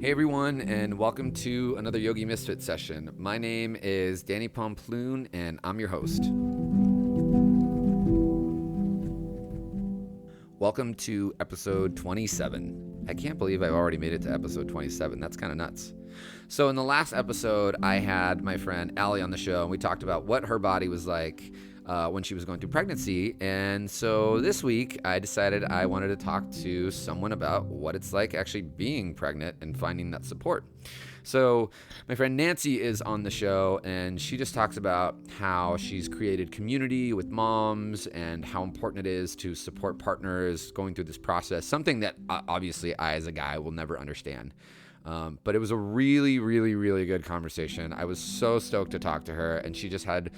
Hey everyone, and welcome to another Yogi Misfit session. My name is Danny Pomploon, and I'm your host. Welcome to episode 27. I can't believe I've already made it to episode 27. That's kind of nuts. So in the last episode, I had my friend Allie on the show, and we talked about what her body was like when she was going through pregnancy. And so this week, I decided I wanted to talk to someone about what it's like actually being pregnant and finding that support. So my friend Nanci is on the show, and she just talks about how she's created community with moms and how important it is to support partners going through this process, something that obviously I as a guy will never understand. But it was a really, really, really good conversation. I was so stoked to talk to her, and she just had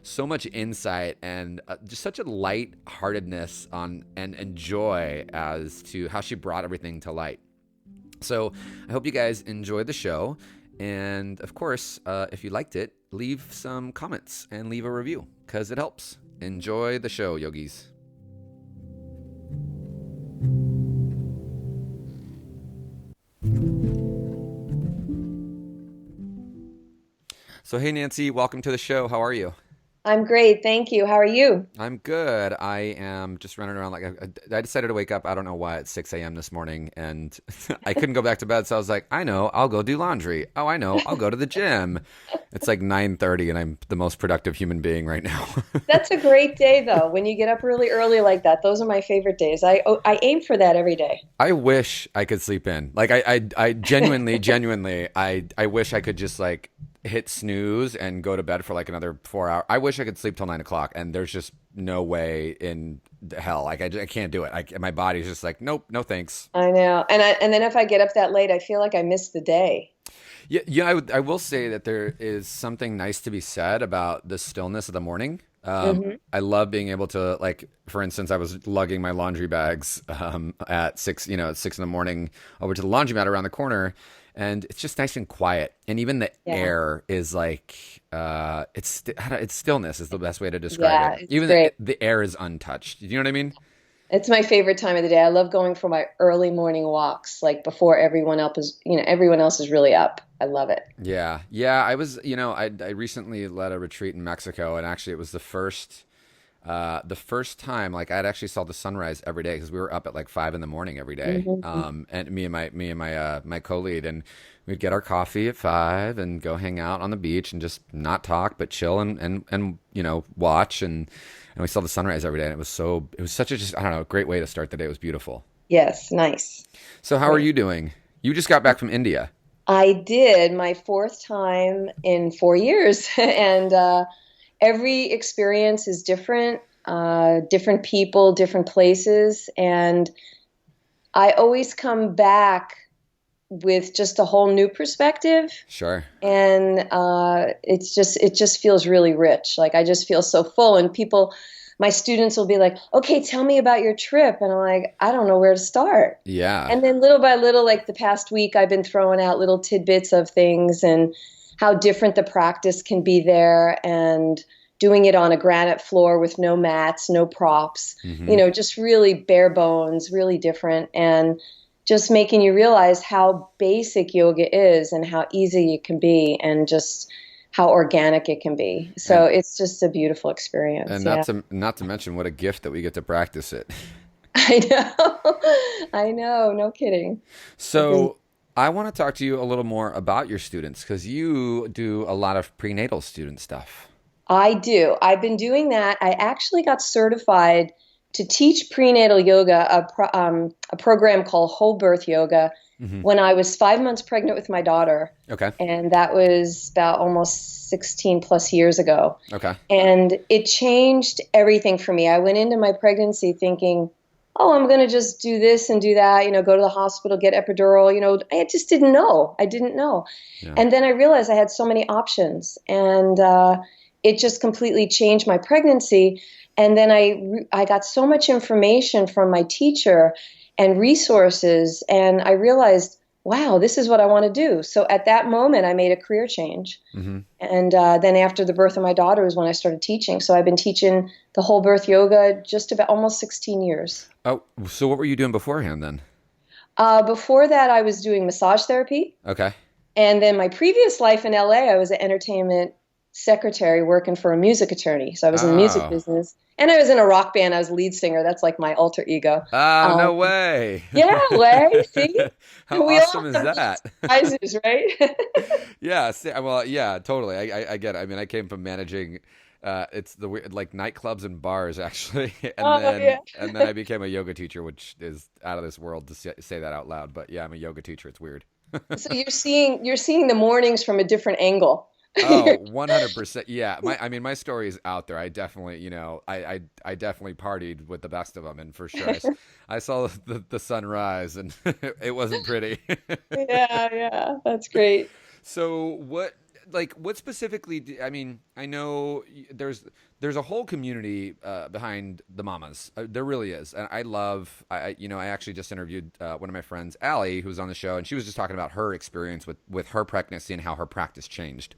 so much insight and just such a lightheartedness and joy as to how she brought everything to light. So I hope you guys enjoyed the show. And of course, if you liked it, leave some comments and leave a review because it helps. Enjoy the show, yogis. So, hey, Nanci, welcome to the show. How are you? I'm great. Thank you. How are you? I'm good. I am just running around I decided to wake up, I don't know why, at 6 a.m. this morning, and I couldn't go back to bed, so I was like, I know, I'll go do laundry. Oh, I know, I'll go to the gym. It's like 9:30, and I'm the most productive human being right now. That's a great day, though. When you get up really early like that, those are my favorite days. I aim for that every day. I wish I could sleep in. Like, I genuinely, I wish I could just, like, hit snooze and go to bed for like another 4 hours. I wish I could sleep till 9 o'clock, and there's just no way in hell. Like I can't do it. My body's just like, nope, no thanks. I know. And then if I get up that late, I feel like I missed the day. Yeah. I will say that there is something nice to be said about the stillness of the morning. Hmm. I love being able to, like, for instance, I was lugging my laundry bags at 6, at 6 in the morning over to the laundromat around the corner. And it's just nice and quiet, and even the Yeah. air is like it's stillness is the best way to describe Yeah, it. it's Even great. the air is untouched. You know what I mean? It's my favorite time of the day. I love going for my early morning walks, like before everyone else is really up. I love it. Yeah. I was, I recently led a retreat in Mexico, and actually it was the first time, like, I'd actually saw the sunrise every day because we were up at like 5 in the morning every day. Hmm. And my co-lead, and we'd get our coffee at 5 and go hang out on the beach and just not talk but chill and watch, and we saw the sunrise every day, and it was such a, just, I don't know, a great way to start the day. It was beautiful. Yes, nice. So how are Great. you doing? You just got back from India. I did my fourth time in 4 years, and every experience is different, different people, different places. And I always come back with just a whole new perspective. Sure. And it just feels really rich. Like I just feel so full. And my students will be like, okay, tell me about your trip. And I'm like, I don't know where to start. Yeah. And then little by little, like the past week, I've been throwing out little tidbits of things and how different the practice can be there, and doing it on a granite floor with no mats, no props, Hmm. just really bare bones, really different. And just making you realize how basic yoga is and how easy it can be and just how organic it can be. So And it's just a beautiful experience. and Yeah. not to mention what a gift that we get to practice it. I know. I know. No kidding. It is. So I want to talk to you a little more about your students because you do a lot of prenatal student stuff. I do. I've been doing that. I actually got certified to teach prenatal yoga, a program called whole birth yoga, Hmm. when I was 5 months pregnant with my daughter. Okay. And that was about almost 16 plus years ago. Okay. And it changed everything for me. I went into my pregnancy thinking, oh, I'm going to just do this and do that, go to the hospital, get epidural. I just didn't know. I didn't know. Yeah. And then I realized I had so many options. And it just completely changed my pregnancy. And then I got so much information from my teacher and resources. And I realized, wow, this is what I want to do. So at that moment, I made a career change. Hmm. And then after the birth of my daughter was when I started teaching. So I've been teaching the whole birth yoga just about almost 16 years. Oh, so what were you doing beforehand then? Before that, I was doing massage therapy. Okay. And then my previous life in LA, I was an entertainment secretary working for a music attorney. So I was in the music Oh. business. And I was in a rock band. I was lead singer. That's like my alter ego. Oh, Um, no way. yeah, way. See? How We all awesome is have these that? surprises, right? Yeah, well, yeah, totally. I get it. I mean, I came from managing it's the weird like nightclubs and bars actually, and Oh, then yeah. I became a yoga teacher, which is out of this world to say that out loud. But yeah, I'm a yoga teacher. It's weird. So you're seeing the mornings from a different angle. Oh, 100%. Yeah. I mean, my story is out there. I definitely, I definitely partied with the best of them. And for sure, I saw the sunrise and it wasn't pretty. Yeah, yeah, that's great. So what specifically, I mean, I know there's a whole community behind the mamas. There really is. And I actually just interviewed one of my friends, Allie, who was on the show, and she was just talking about her experience with her pregnancy and how her practice changed.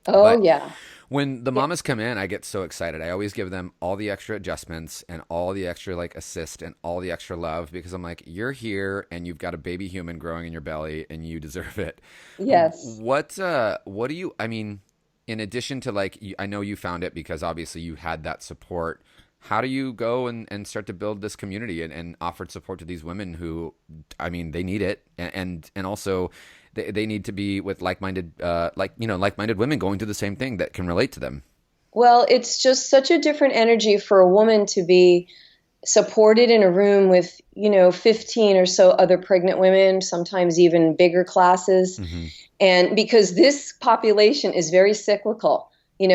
Oh, But yeah. when the Yeah. mamas come in, I get so excited. I always give them all the extra adjustments and all the extra like assist and all the extra love because I'm like, you're here and you've got a baby human growing in your belly and you deserve it. Yes. What do you, I mean, in addition to like, I know you found it because obviously you had that support. How do you go and start to build this community and offer support to these women who, I mean, they need it and also they need to be with like-minded like-minded women going through the same thing that can relate to them. Well, it's just such a different energy for a woman to be supported in a room with, 15 or so other pregnant women, sometimes even bigger classes. Hmm. And because this population is very cyclical,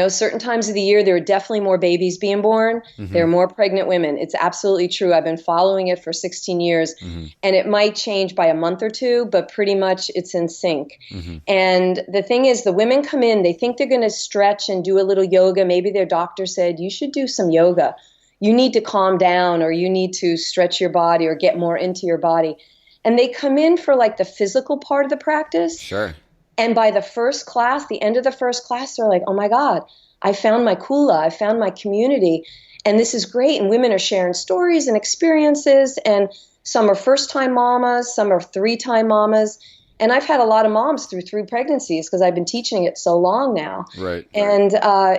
certain times of the year, there are definitely more babies being born. Hmm. There are more pregnant women. It's absolutely true. I've been following it for 16 years, Hmm. and it might change by a month or two, but pretty much it's in sync. Hmm. And the thing is, the women come in, they think they're going to stretch and do a little yoga. Maybe their doctor said, you should do some yoga. You need to calm down, or you need to stretch your body or get more into your body. And they come in for like the physical part of the practice. Sure. And by the first class, the end of the first class, they're like, oh my God, I found my kula, I found my community, and this is great. And women are sharing stories and experiences, and some are first-time mamas, some are three-time mamas. And I've had a lot of moms through three pregnancies because I've been teaching it so long now. Right. And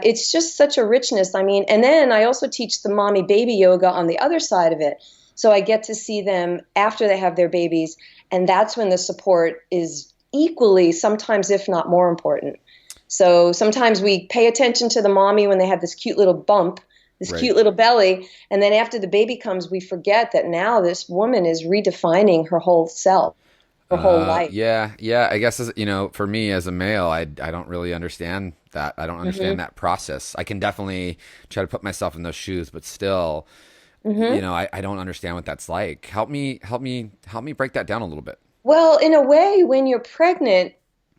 it's just such a richness. I mean, and then I also teach the mommy baby yoga on the other side of it. So I get to see them after they have their babies, and that's when the support is equally, sometimes if not more important. So sometimes we pay attention to the mommy when they have this cute little bump, this Right. cute little belly, and then after the baby comes, we forget that now this woman is redefining her whole self, her whole life. Yeah. I guess for me as a male, I don't really understand that. I don't Hmm. understand that process. I can definitely try to put myself in those shoes, but still, Hmm. I don't understand what that's like. Help me break that down a little bit. Well, in a way, when you're pregnant,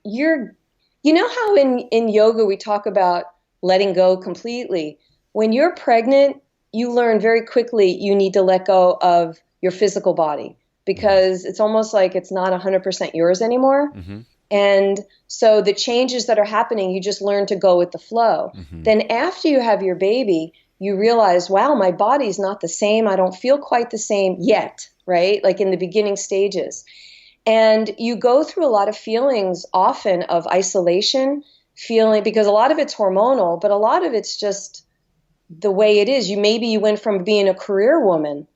you're, you know how in yoga we talk about letting go completely. When you're pregnant, you learn very quickly you need to let go of your physical body Hmm. because it's almost like it's not 100% yours anymore. Hmm. And so the changes that are happening, you just learn to go with the flow. Hmm. Then after you have your baby, you realize, wow, my body's not the same. I don't feel quite the same yet, right? Like in the beginning stages. And you go through a lot of feelings often of isolation, feeling because a lot of it's hormonal, but a lot of it's just the way it is. You went from being a career woman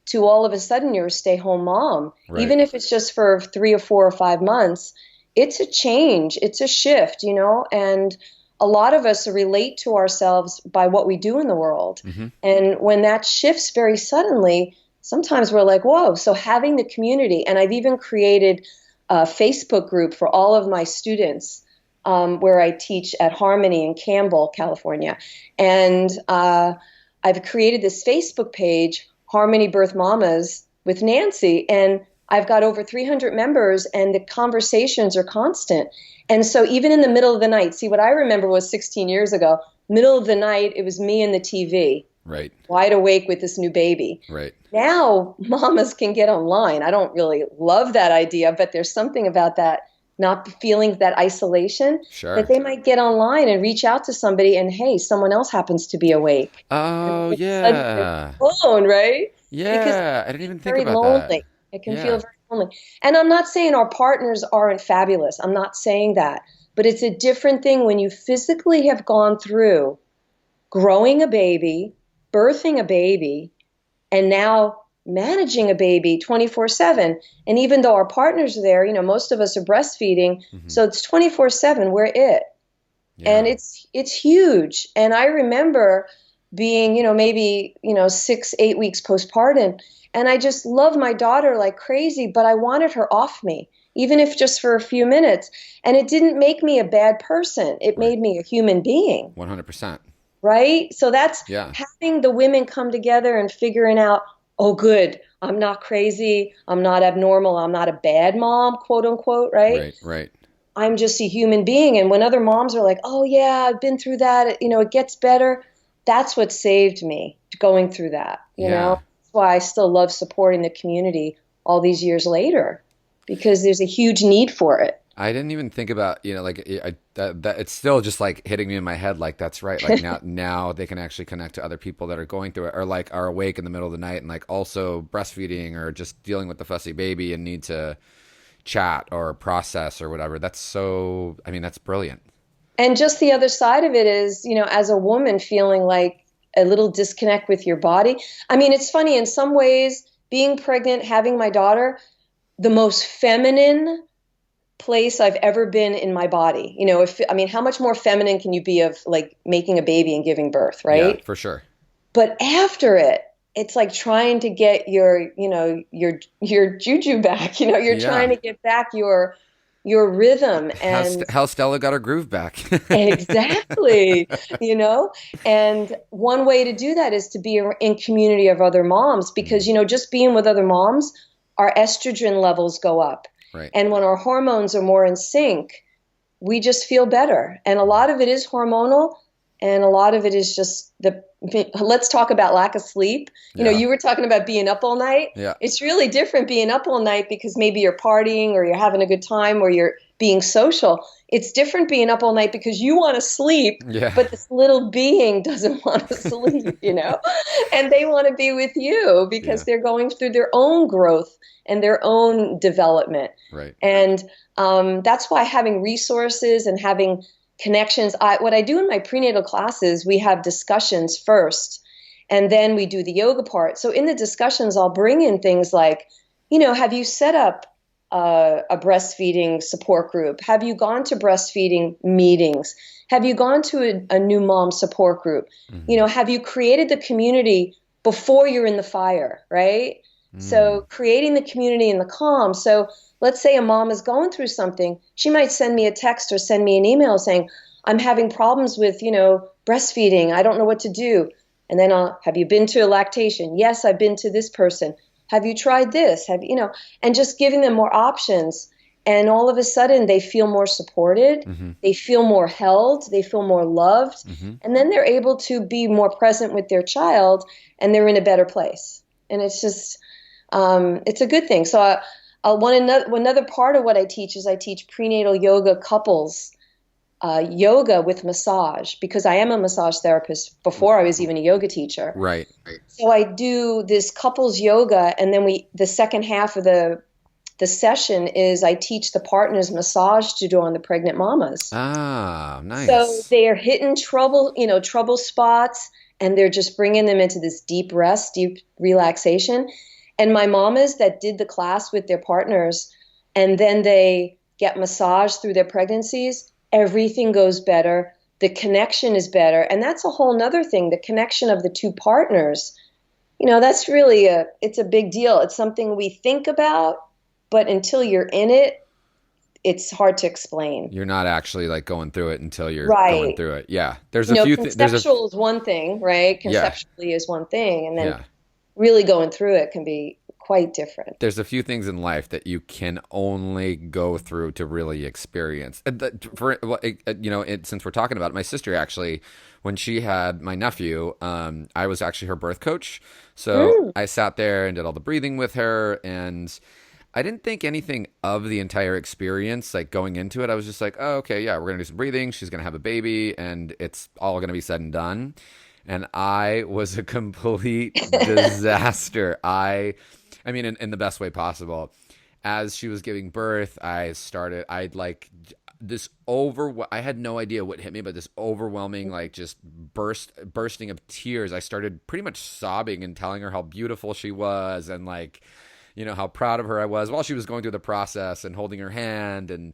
to all of a sudden you're a stay-home mom. Right. Even if it's just for 3 or 4 or 5 months, it's a change, it's a shift, and a lot of us relate to ourselves by what we do in the world. Hmm. And when that shifts very suddenly, sometimes we're like, whoa. So having the community, and I've even created a Facebook group for all of my students where I teach at Harmony in Campbell, California. And I've created this Facebook page, Harmony Birth Mamas with Nanci, and I've got over 300 members, and the conversations are constant. And so even in the middle of the night, see, what I remember was 16 years ago, middle of the night, it was me and the TV, Right. wide awake with this new baby. Right. Now, mamas can get online. I don't really love that idea, but there's something about that, not feeling that isolation, that Sure. they might get online and reach out to somebody, and hey, someone else happens to be awake. And Oh all of a sudden they're yeah. alone, right? Because Yeah. I didn't even think very about that. lonely. It can feel Yeah. very lonely. And I'm not saying our partners aren't fabulous. I'm not saying that. But it's a different thing when you physically have gone through growing a baby, birthing a baby, and now managing a baby 24/7. And even though our partners are there, most of us are breastfeeding, Hmm. so it's 24/7, we're it. And Yeah. it's huge. And I remember being, maybe, 6, 8 weeks postpartum, and I just love my daughter like crazy, but I wanted her off me, even if just for a few minutes. And it didn't make me a bad person. It Right. made me a human being. 100%. Right? So that's Yeah. having the women come together and figuring out, oh, good, I'm not crazy, I'm not abnormal, I'm not a bad mom, quote unquote, right? Right. Right. I'm just a human being. And when other moms are like, oh, yeah, I've been through that, it gets better, that's what saved me going through that. Yeah. That's why I still love supporting the community all these years later, because there's a huge need for it. I didn't even think about, like that it's still just like hitting me in my head. Like, that's right. Like now they can actually connect to other people that are going through it, or like are awake in the middle of the night and like also breastfeeding or just dealing with the fussy baby and need to chat or process or whatever. I mean, that's brilliant. And just the other side of it is, as a woman feeling like a little disconnect with your body. I mean, it's funny in some ways, being pregnant, having my daughter, the most feminine place I've ever been in my body. How much more feminine can you be of like making a baby and giving birth, Yeah, right? for sure. But after it, it's like trying to get your juju back. You're trying Yeah. to get back your rhythm. And How Stella got her groove back. exactly, you know, and one way to do that is to be in community of other moms, Mhm. because, just being with other moms, our estrogen levels go up. Right. And when our hormones are more in sync, we just feel better. And a lot of it is hormonal, and a lot of it is just let's talk about lack of sleep. Yeah. You were talking about being up all night. Yeah. It's really different being up all night because maybe you're partying or you're having a good time or you're being social. It's different being up all night because you want to sleep, Yeah. but this little being doesn't want to sleep. And they want to be with you because Yeah. they're going through their own growth and their own development. Right. And that's why having resources and having connections. What I do in my prenatal classes, we have discussions first, and then we do the yoga part. So in the discussions, I'll bring in things like, have you set up a breastfeeding support group? Have you gone to breastfeeding meetings? Have you gone to a new mom support group? Hmm. Have you created the community before you're in the fire, right? Mm. So creating the community in the calm. So let's say a mom is going through something. She might send me a text or send me an email saying, I'm having problems with, breastfeeding. I don't know what to do. And then have you been to a lactation? Yes, I've been to this person. Have you tried this? And just giving them more options. And all of a sudden they feel more supported. Hmm. They feel more held. They feel more loved. Hmm. And then they're able to be more present with their child, and they're in a better place. And it's just, it's a good thing. So another part of what I teach is I teach prenatal yoga couples yoga with massage, because I am a massage therapist before I was even a yoga teacher. Right. So I do this couples yoga, and then the second half of the session is I teach the partners massage to do on the pregnant mamas. Ah, So nice. they are hitting trouble spots, and they're just bringing them into this deep rest, deep relaxation. And my mamas that did the class with their partners, and then they get massaged through their pregnancies, everything goes better. The connection is better. And that's a whole nother thing, the connection of the two partners. That's really it's a big deal. It's something we think about, but until you're in it, it's hard to explain. You're not actually like going through it until you're going Right. through it. Yeah. There's a few there's a Conceptual is one thing, right? yeah. Conceptually is one thing, and then Yeah. really going through it can be quite different. There's a few things in life that you can only go through to really experience. Since we're talking about it, my sister actually, when she had my nephew, I was actually her birth coach. So Mm. I sat there and did all the breathing with her, and I didn't think anything of the entire experience, like going into it. I was just like, oh, okay, yeah, we're going to do some breathing. She's going to have a baby, and it's all going to be said and done. And I was a complete disaster. I mean, in the best way possible. as she was giving birth, I had no idea what hit me, but this overwhelming, like, just bursting of tears. I started pretty much sobbing and telling her how beautiful she was, and, like, how proud of her I was while she was going through the process, and holding her hand. And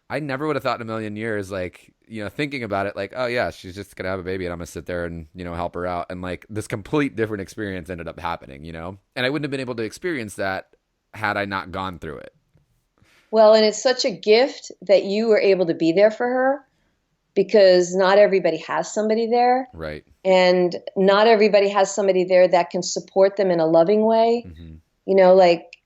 I never would have thought in a million years, like, thinking about it, like, oh yeah, she's just gonna have a baby and I'm gonna sit there and, help her out. And, like, this complete different experience ended up happening, and I wouldn't have been able to experience that had I not gone through it. Well, and it's such a gift that you were able to be there for her, because not everybody has somebody there. Right. And not everybody has somebody there that can support them in a loving way. Mm-hmm.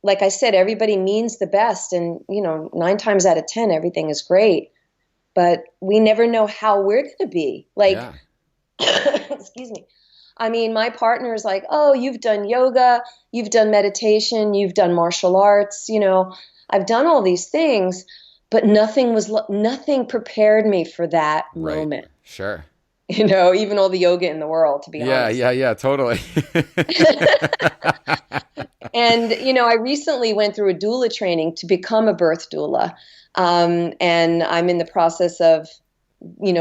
Like I said, everybody means the best. And, 9 times out of 10, everything is great. But we never know how we're going to be. Like, excuse me. I mean, my partner is like, oh, you've done yoga, you've done meditation, you've done martial arts, I've done all these things, but nothing prepared me for that moment. Sure. Even all the yoga in the world, to be honest. Yeah, totally. And, I recently went through a doula training to become a birth doula. And I'm in the process of,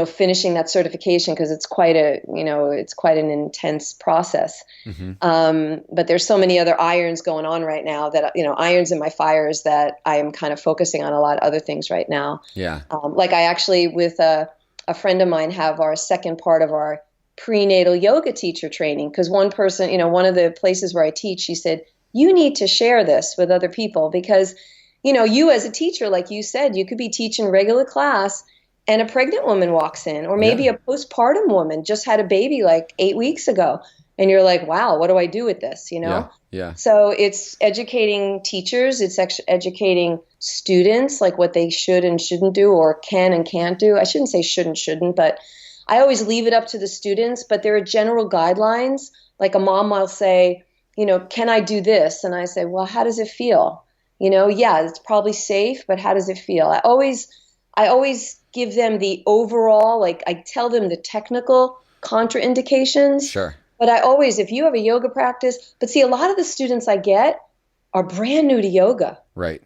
finishing that certification, because it's quite an intense process. Mm-hmm. But there's so many other irons going on right now that, irons in my fires, that I am kind of focusing on a lot of other things right now. Yeah. Like I actually, with a friend of mine, have our second part of our prenatal yoga teacher training, because one person, one of the places where I teach, she said, you need to share this with other people, because, you as a teacher, like you said, you could be teaching regular class and a pregnant woman walks in, or maybe a postpartum woman just had a baby like 8 weeks ago. And you're like, wow, what do I do with this? Yeah. So it's educating teachers. It's educating students, like what they should and shouldn't do, or can and can't do. I shouldn't say shouldn't, but I always leave it up to the students. But there are general guidelines. Like a mom will say, can I do this? And I say, well, how does it feel? Yeah, it's probably safe, but how does it feel? I always give them the overall, like I tell them the technical contraindications. Sure. But if you have a yoga practice, but see, a lot of the students I get are brand new to yoga. Right.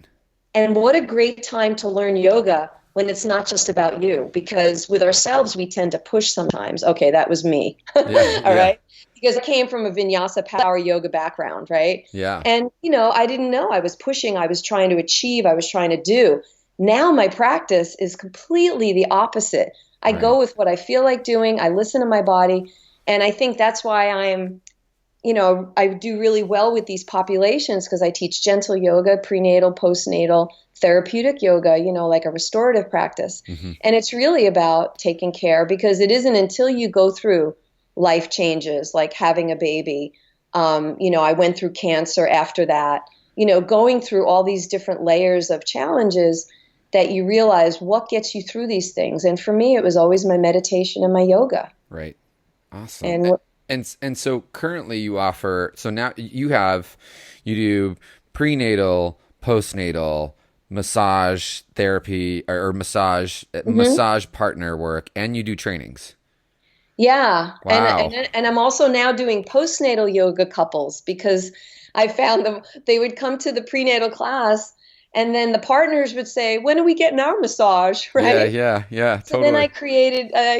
And what a great time to learn yoga when it's not just about you, because with ourselves, we tend to push sometimes. Okay, that was me. Yeah, All right. Because I came from a vinyasa power yoga background, right? Yeah. And, I didn't know. I was pushing, I was trying to achieve, I was trying to do. Now my practice is completely the opposite. I go with what I feel like doing. I listen to my body. And I think that's why I do really well with these populations, because I teach gentle yoga, prenatal, postnatal, therapeutic yoga, like a restorative practice. Mm-hmm. And it's really about taking care, because it isn't until you go through life changes, like having a baby. I went through cancer after that, going through all these different layers of challenges, that you realize what gets you through these things. And for me, it was always my meditation and my yoga. Right. Awesome. And so currently you offer, so now you do prenatal, postnatal, massage therapy, or massage partner work, and you do trainings. Yeah. Wow. And I'm also now doing postnatal yoga couples, because I found they would come to the prenatal class, and then the partners would say, when are we getting our massage? Right. Yeah. So Totally. then I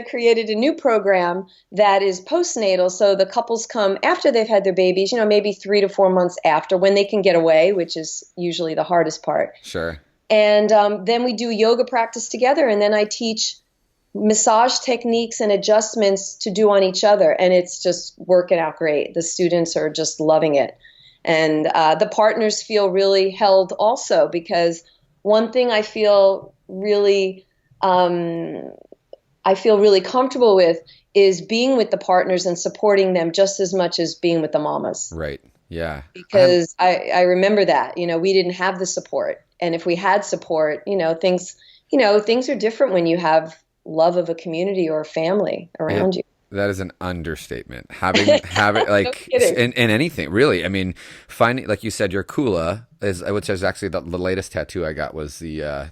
created a new program that is postnatal. So the couples come after they've had their babies, maybe 3 to 4 months after, when they can get away, which is usually the hardest part. Sure. And then we do yoga practice together. And then I teach massage techniques and adjustments to do on each other. And it's just working out great. The students are just loving it. And the partners feel really held also, because one thing I feel really comfortable with is being with the partners and supporting them just as much as being with the mamas. Right. Yeah. Because I remember that, we didn't have the support. And if we had support, things are different when you have love of a community or a family around you. That is an understatement. Having like No in anything really. I mean, finding, like you said, your kula which is actually the latest tattoo I got, was the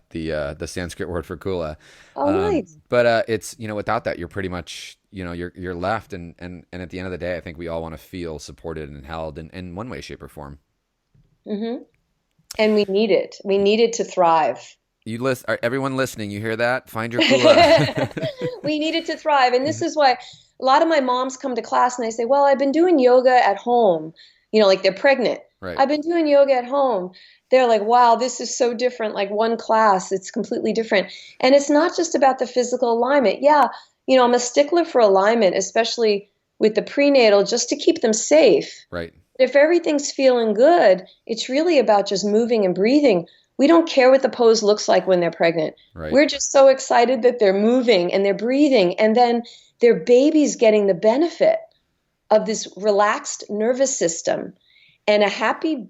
Sanskrit word for kula. Oh, nice. But it's, without that, you're pretty much, you're left, and at the end of the day, I think we all want to feel supported and held in one way, shape, or form. Mm-hmm. And we need it. We need it to thrive. Everyone listening, you hear that? Find your Kula. We need it to thrive. And this is why a lot of my moms come to class and they say, well, I've been doing yoga at home. Like they're pregnant. Right. I've been doing yoga at home. They're like, wow, this is so different. Like one class, it's completely different. And it's not just about the physical alignment. Yeah, I'm a stickler for alignment, especially with the prenatal, just to keep them safe. Right. If everything's feeling good, it's really about just moving and breathing. We don't care what the pose looks like when they're pregnant. Right. We're just so excited that they're moving and they're breathing, and then their baby's getting the benefit of this relaxed nervous system. And a happy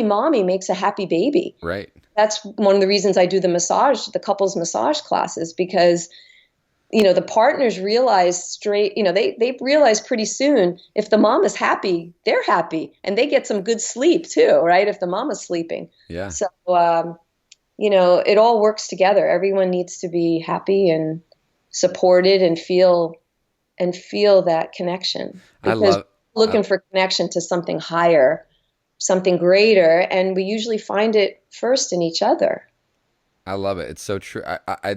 mommy makes a happy baby. Right. That's one of the reasons I do the couples massage classes, because the partners realize they realize pretty soon if the mom is happy, they're happy, and they get some good sleep too, right? If the mom is sleeping. Yeah. So, it all works together. Everyone needs to be happy and supported and feel that connection. Because we're looking for connection to something higher, something greater, and we usually find it first in each other. I love it. It's so true. I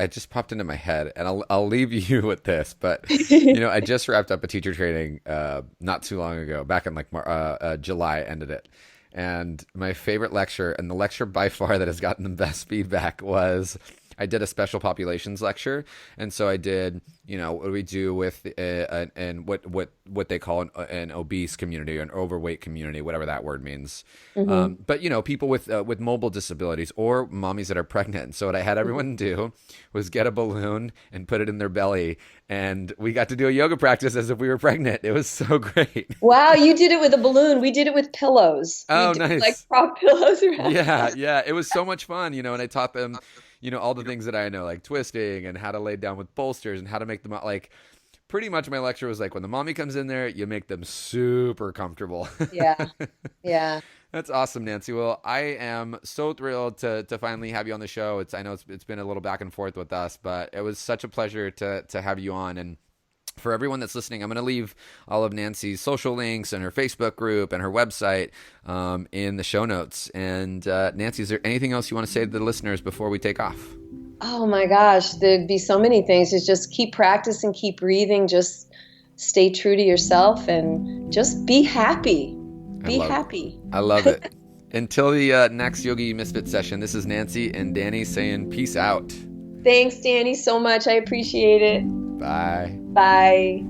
just popped into my head, and I'll leave you with this. But I just wrapped up a teacher training not too long ago, back in like July, ended it. And my favorite lecture, and the lecture by far that has gotten the best feedback, was I did a special populations lecture. And so I did, what do we do with and what they call an obese community or an overweight community, whatever that word means. Mm-hmm. But people with mobile disabilities or mommies that are pregnant. So what I had everyone do was get a balloon and put it in their belly, and we got to do a yoga practice as if we were pregnant. It was so great. Wow, you did it with a balloon. We did it with pillows. Oh, we did, nice. Like prop pillows around. Yeah. It was so much fun, and I taught them all the things that I know, like twisting and how to lay down with bolsters and how to make them like, pretty much my lecture was like, when the mommy comes in there, you make them super comfortable. Yeah. That's awesome, Nanci. Well, I am so thrilled to finally have you on the show. I know it's been a little back and forth with us, but it was such a pleasure to have you on. And for everyone that's listening, I'm going to leave all of Nanci's social links and her Facebook group and her website in the show notes. And Nanci, is there anything else you want to say to the listeners before we take off? Oh my gosh, there'd be so many things. It's just keep practicing, keep breathing, just stay true to yourself, and just be happy. Be happy. I love it. Until the next Yogi Misfit session, this is Nanci and Danny saying peace out. Thanks, Danny, so much. I appreciate it. Bye. Bye.